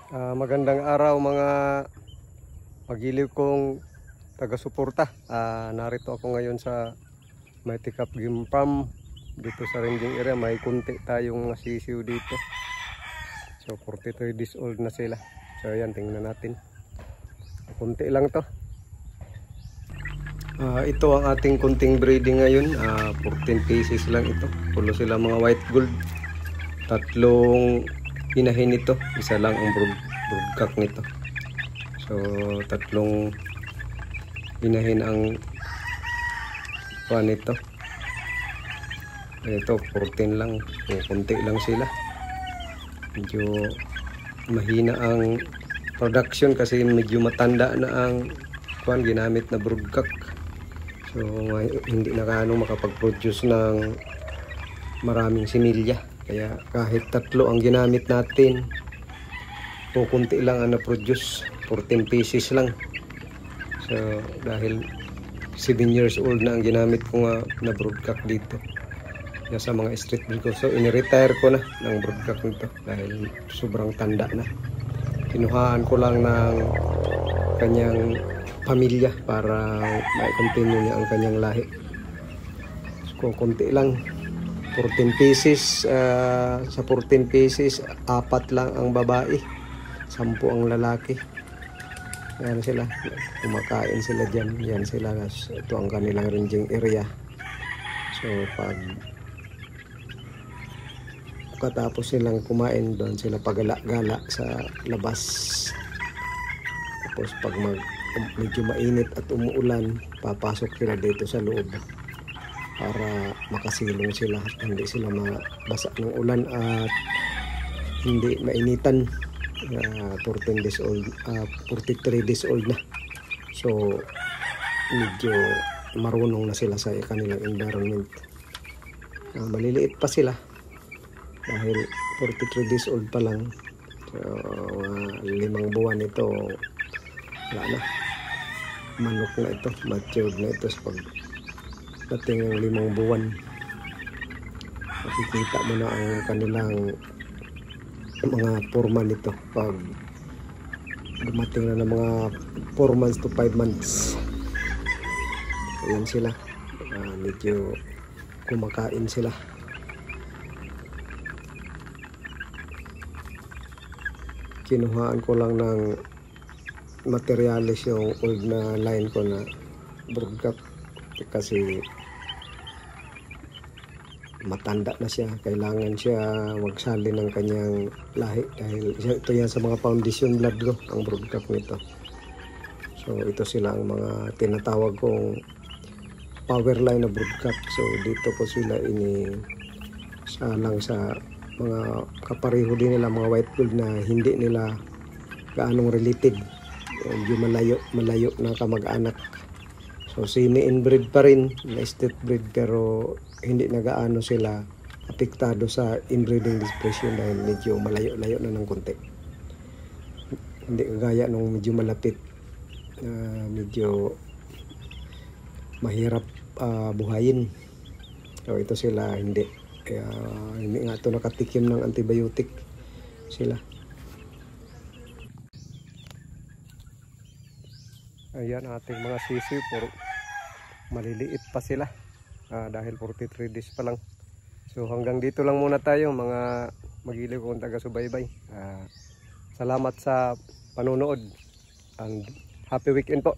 Magandang araw mga magiliw kong taga-suporta. Narito ako ngayon sa Mighty Cap Game Farm dito sa ranging area. May kunti tayong sisiw dito. So 43 days old na sila. So ayan, tingnan natin. Kunti lang to. Ito ang ating kunting breeding ngayon. 14 pieces lang ito. Pulo sila mga white gold. Tatlong inahin nito, isa lang ang broodcock nito. So tatlong inahin ang kuha nito. Ito 14 lang, kunti lang sila. Medyo mahina ang production kasi medyo matanda na ang kuha ginamit na broodcock. So hindi na gaano makapag-produce ng maraming similya. Kaya kahit tatlo ang ginamit natin, kunti lang ang na-produce, 14 pieces lang. So dahil 7 years old na ang ginamit ko nga na broodcock dito. Sa mga street breed ko. So ini-retire ko na ng broodcock nito dahil sobrang tanda na. Kinuhaan ko lang ng kanyang pamilya para ma-continue niya ang kanyang lahi. So kunti lang. 14 pieces, sa 14 pieces, 4 lang ang babae, 10 ang lalaki. Yan sila, kumakain sila dyan. Yan sila, ito ang kanilang ranging area. So pag katapos silang kumain, doon sila pagala-gala sa labas. Tapos pag medyo mainit at umuulan, papasok sila dito sa loob para makasilong sila at hindi sila mabasa ng ulan at hindi mainitan. 14 days old, 43 days old na. So medyo marunong na sila sa kanilang environment. Maliliit pa sila dahil 43 days old pa lang. So 5 buwan ito, wala na, manok na ito, matured na ito. Sa dating ang 5 buwan, makikita mo na ang kanilang mga forma nito pag dumating na ng mga 4 months to 5 months. Ayan sila, medyo kumakain sila. Kinuhaan ko lang ng materialis yung old na line ko na broodcock kasi matanda na siya, kailangan siya magsali ng kanyang lahi dahil ito yan sa mga foundation blood ko, ang broodcock nito. So ito sila ang mga tinatawag kong power line na broodcock. So dito ko sila salang sa mga kapareho din nila, mga white gold na hindi nila gaanong related, yung malayo na kamag-anak. So semi-inbreed pa rin na state breed, pero hindi na gaano sila apektado sa inbreeding depression dahil medyo malayo-layo na ng konti. Hindi kagaya nung medyo malapit, medyo mahirap buhayin. So ito sila hindi. Kaya hindi nga ito nakatikim ng antibiotic sila. Ayan ating mga sisiw, puro maliliit pa sila dahil 43 days pa lang. So hanggang dito lang muna tayo mga magiliw kong taga-subaybay. Salamat sa panonood and happy weekend po.